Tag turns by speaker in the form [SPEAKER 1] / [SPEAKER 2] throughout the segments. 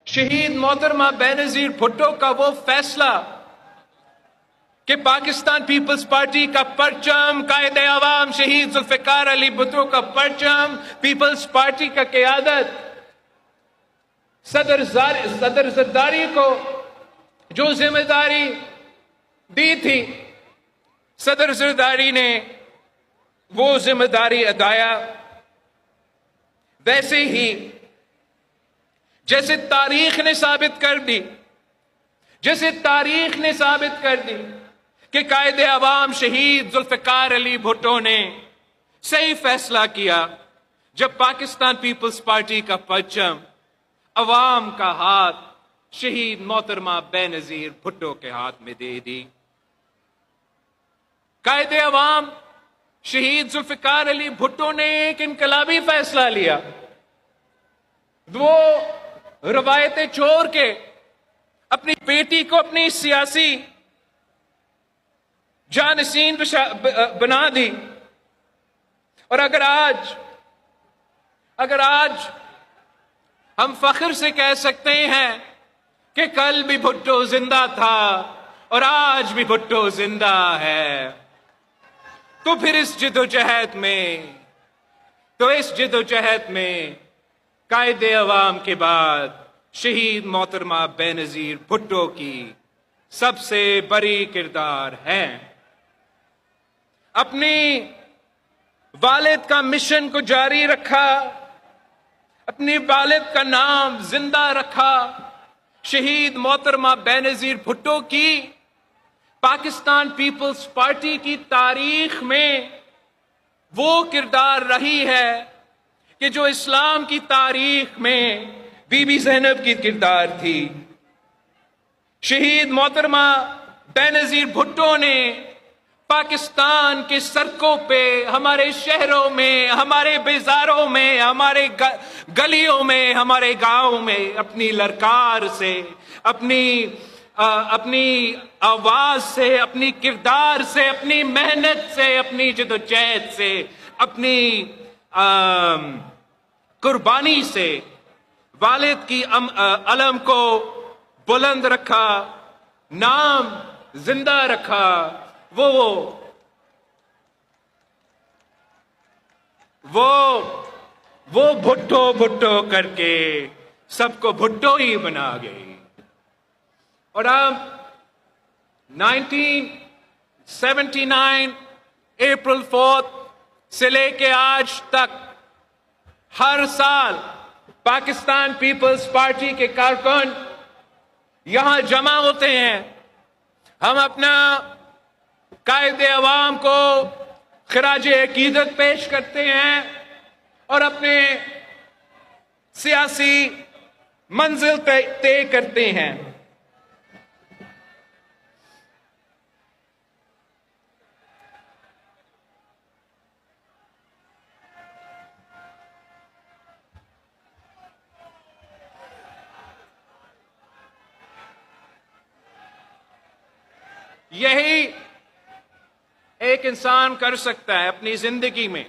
[SPEAKER 1] شہید محترمہ بینظیر بھٹو کا وہ فیصلہ کہ پاکستان پیپلز پارٹی کا پرچم، قائد عوام شہید ذوالفقار علی بھٹو کا پرچم، پیپلز پارٹی کا قیادت صدر زرداری کو جو ذمہ داری دی تھی، صدر زرداری نے وہ ذمہ داری ادایا. ویسے ہی جیسے تاریخ نے ثابت کر دی، کہ قائد عوام شہید ذوالفقار علی بھٹو نے صحیح فیصلہ کیا جب پاکستان پیپلز پارٹی کا پرچم عوام کا ہاتھ شہید محترمہ بینظیر بھٹو کے ہاتھ میں دے دی. قائد عوام شہید ذوالفقار علی بھٹو نے ایک انقلابی فیصلہ لیا. وہ روایتیں چھوڑ کے اپنی بیٹی کو اپنی سیاسی جانشین بنا دی. اور اگر آج ہم فخر سے کہہ سکتے ہیں کہ کل بھی بھٹو زندہ تھا اور آج بھی بھٹو زندہ ہے، تو پھر اس جدوجہد میں قائد عوام کے بعد شہید محترمہ بینظیر بھٹو کی سب سے بڑی کردار ہے. اپنی والد کا مشن کو جاری رکھا، اپنی والد کا نام زندہ رکھا. شہید محترمہ بینظیر بھٹو کی پاکستان پیپلز پارٹی کی تاریخ میں وہ کردار رہی ہے کہ جو اسلام کی تاریخ میں بی بی زینب کی کردار تھی. شہید محترمہ بینظیر بھٹو نے پاکستان کے سڑکوں پہ، ہمارے شہروں میں، ہمارے بازاروں میں، ہمارے گلیوں میں، ہمارے گاؤں میں اپنی للکار سے، اپنی آواز سے، اپنی کردار سے، اپنی محنت سے، اپنی جدوجہد سے، اپنی قربانی سے والد کی علم کو بلند رکھا، نام زندہ رکھا. وہ بھٹو کر کے سب کو بھٹو ہی بنا گئی. اور اب 1979 اپریل 4 سے لے کے آج تک ہر سال پاکستان پیپلز پارٹی کے کارکن یہاں جمع ہوتے ہیں. ہم اپنا قائد عوام کو خراج عقیدت پیش کرتے ہیں اور اپنے سیاسی منزل طے کرتے ہیں. یہی ایک انسان کر سکتا ہے اپنی زندگی میں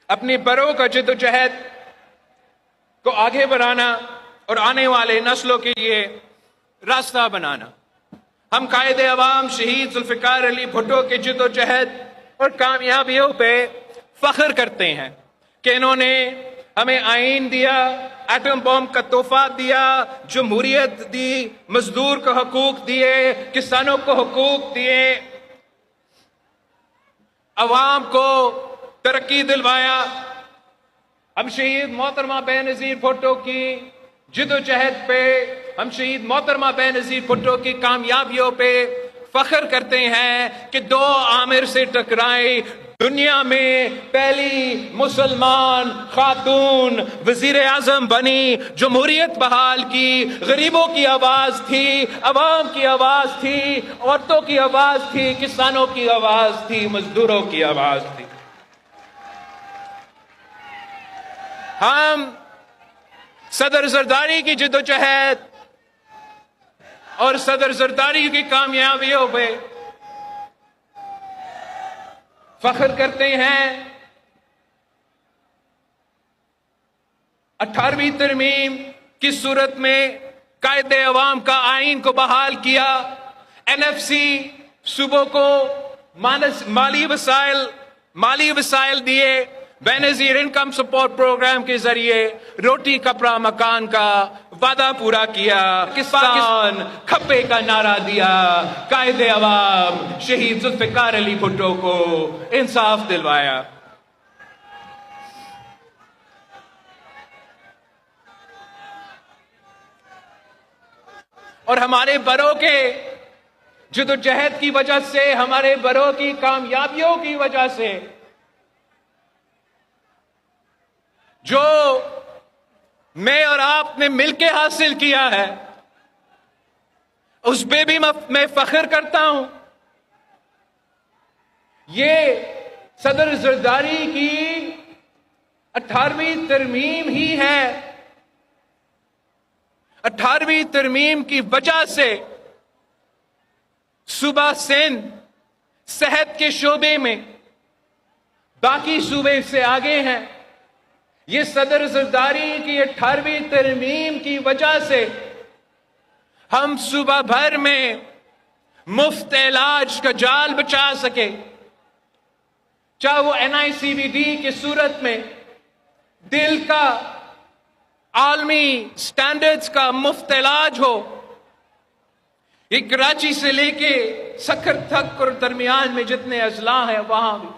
[SPEAKER 1] اپنی بڑوں کا جدوجہد کو آگے بڑھانا اور آنے والے نسلوں کے لیے راستہ بنانا. ہم قائد عوام شہید ذوالفقار علی بھٹو کے جدوجہد اور کامیابیوں پہ فخر کرتے ہیں کہ انہوں نے ہمیں آئین دیا، ایٹم بم کا تحفہ دیا، جمہوریت دی، مزدور کو حقوق دیے، کسانوں کو حقوق دیے، عوام کو ترقی دلوایا. ہم شہید محترمہ بینظیر بھٹو کی جدوجہد پہ، ہم شہید محترمہ بینظیر بھٹو کی کامیابیوں پہ فخر کرتے ہیں کہ 2 عامر سے ٹکرائے، دنیا میں پہلی مسلمان خاتون وزیر اعظم بنی، جمہوریت بحال کی، غریبوں کی آواز تھی، عوام کی آواز تھی، عورتوں کی آواز تھی، کسانوں کی آواز تھی، مزدوروں کی آواز تھی. ہم صدر زرداری کی جدوجہد اور صدر زرداری کی کامیابیوں پہ فخر کرتے ہیں. 18ویں ترمیم کی صورت میں قائد عوام کا آئین کو بحال کیا. NFC صوبوں کو مالی وسائل دیے. بے نظیر انکم سپورٹ پروگرام کے ذریعے روٹی کپڑا مکان کا وعدہ پورا کیا. پاکستان کھپے کا نعرہ دیا. قائد عوام شہید ذوالفقار علی بھٹو کو انصاف دلوایا. اور ہمارے بڑوں کے جدوجہد کی وجہ سے، ہمارے بڑوں کی کامیابیوں کی وجہ سے، جو میں اور آپ نے مل کے حاصل کیا ہے، اس پہ بھی میں فخر کرتا ہوں. یہ صدر زرداری کی 18ویں ترمیم ہی ہے. 18ویں ترمیم کی وجہ سے صوبہ سندھ صحت کے شعبے میں باقی صوبے سے آگے ہیں. یہ صدر زرداری کی 18ویں ترمیم کی وجہ سے ہم صوبہ بھر میں مفت علاج کا جال بچا سکے. چاہے وہ NICVD کی صورت میں دل کا عالمی سٹینڈرڈز کا مفت علاج ہو. یہ کراچی سے لے کے سکھر تک اور درمیان میں جتنے اضلاع ہیں وہاں بھی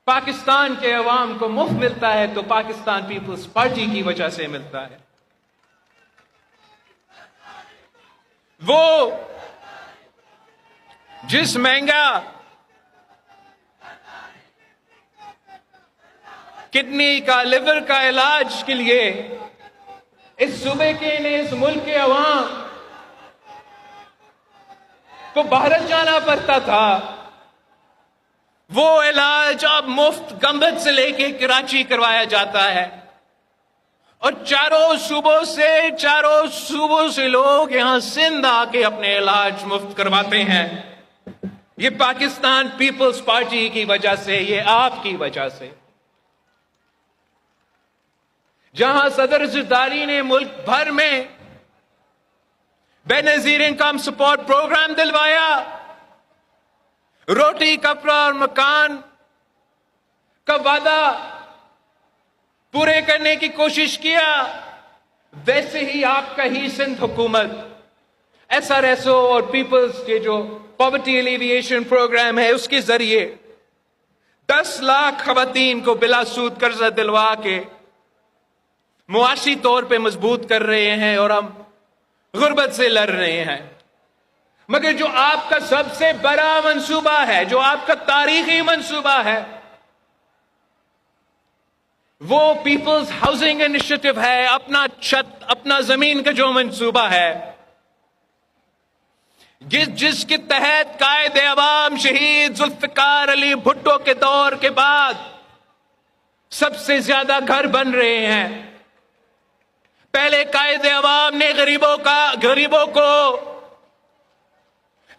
[SPEAKER 1] پاکستان کے عوام کو مفت ملتا ہے، تو پاکستان پیپلز پارٹی کی وجہ سے ملتا ہے. وہ جس مہنگا کڈنی کا، لیور کا علاج کے لیے اس صوبے کے، اس ملک کے عوام کو باہر جانا پڑتا تھا، وہ علاج اب مفت گنبد سے لے کے کراچی کروایا جاتا ہے. اور چاروں صوبوں سے لوگ یہاں سندھ آ کے اپنے علاج مفت کرواتے ہیں. یہ پاکستان پیپلز پارٹی کی وجہ سے، یہ آپ کی وجہ سے. جہاں صدر زرداری نے ملک بھر میں بے نظیر انکم سپورٹ پروگرام دلوایا، روٹی کپڑا اور مکان کا وعدہ پورے کرنے کی کوشش کیا، ویسے ہی آپ کا ہی سندھ حکومت SRSO اور پیپلز کے جو پاورٹی ایلیویشن پروگرام ہے اس کے ذریعے 10 لاکھ خواتین کو بلا سود قرضہ دلوا کے معاشی طور پہ مضبوط کر رہے ہیں، اور ہم غربت سے لڑ رہے ہیں. مگر جو آپ کا سب سے بڑا منصوبہ ہے، جو آپ کا تاریخی منصوبہ ہے، وہ پیپلز ہاؤسنگ انیشیٹو ہے. اپنا چھت، اپنا زمین کا جو منصوبہ ہے، جس کے تحت قائد عوام شہید ذوالفقار علی بھٹو کے دور کے بعد سب سے زیادہ گھر بن رہے ہیں. پہلے قائد عوام نے غریبوں کو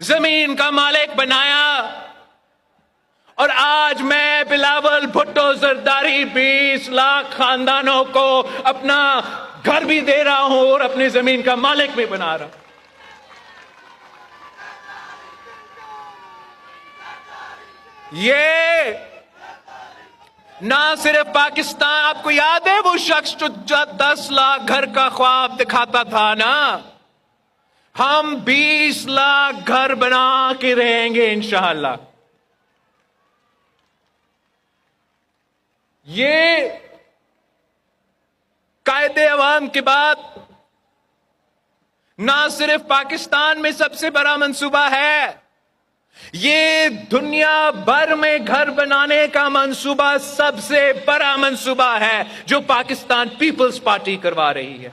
[SPEAKER 1] زمین کا مالک بنایا، اور آج میں بلاول بھٹو زرداری 20 لاکھ خاندانوں کو اپنا گھر بھی دے رہا ہوں اور اپنی زمین کا مالک بھی بنا رہا ہوں. یہ نہ صرف پاکستان، آپ کو یاد ہے وہ شخص جو 10 لاکھ گھر کا خواب دکھاتا تھا نا، ہم 20 لاکھ گھر بنا کے رہیں گے انشاءاللہ. یہ قائد عوام کے بعد نہ صرف پاکستان میں سب سے بڑا منصوبہ ہے، یہ دنیا بھر میں گھر بنانے کا منصوبہ سب سے بڑا منصوبہ ہے جو پاکستان پیپلز پارٹی کروا رہی ہے.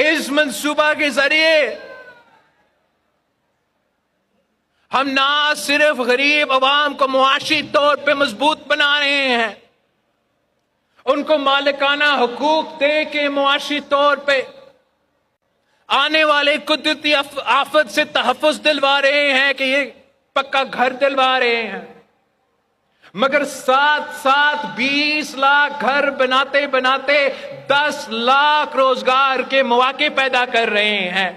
[SPEAKER 1] اس منصوبہ کے ذریعے ہم نہ صرف غریب عوام کو معاشی طور پہ مضبوط بنا رہے ہیں، ان کو مالکانہ حقوق دے کے معاشی طور پہ آنے والے قدرتی آفت سے تحفظ دلوا رہے ہیں، کہ یہ پکا گھر دلوا رہے ہیں، مگر ساتھ ساتھ 20 لاکھ گھر بناتے بناتے 10 لاکھ روزگار کے مواقع پیدا کر رہے ہیں،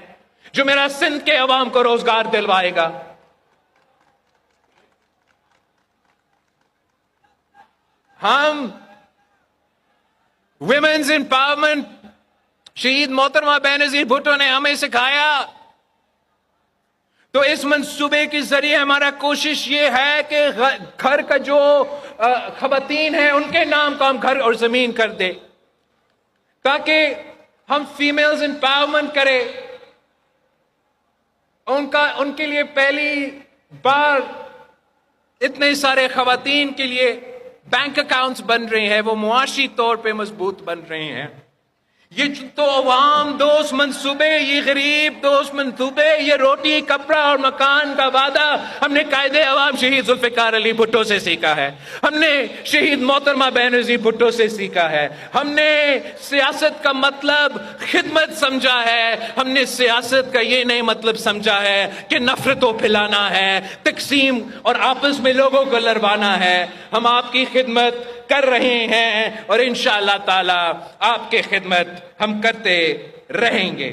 [SPEAKER 1] جو میرا سندھ کے عوام کو روزگار دلوائے گا۔ ہم ویمنز امپاورمنٹ شہید محترمہ بینظیر بھٹو نے ہمیں سکھایا، تو اس منصوبے کے ذریعے ہمارا کوشش یہ ہے کہ گھر کا جو خواتین ہیں ان کے نام کا ہم گھر اور زمین کر دے، تاکہ ہم فیمیلز امپاورمنٹ کریں۔ ان کے لیے پہلی بار اتنے سارے خواتین کے لیے بینک اکاؤنٹس بن رہے ہیں، وہ معاشی طور پہ مضبوط بن رہے ہیں۔ یہ تو عوام دوست منصوبے، یہ غریب دوست منصوبے، یہ روٹی کپڑا اور مکان کا وعدہ ہم نے قائد عوام شہید ذوالفقار علی بھٹو سے سیکھا ہے، ہم نے شہید محترمہ بینظیر بھٹو سے سیکھا ہے۔ ہم نے سیاست کا مطلب خدمت سمجھا ہے، ہم نے سیاست کا یہ نہیں مطلب سمجھا ہے کہ نفرتوں پھیلانا ہے، تقسیم اور آپس میں لوگوں کو لڑوانا ہے۔ ہم آپ کی خدمت کر رہے ہیں اور انشاءاللہ تعالی آپ کی خدمت ہم کرتے رہیں گے۔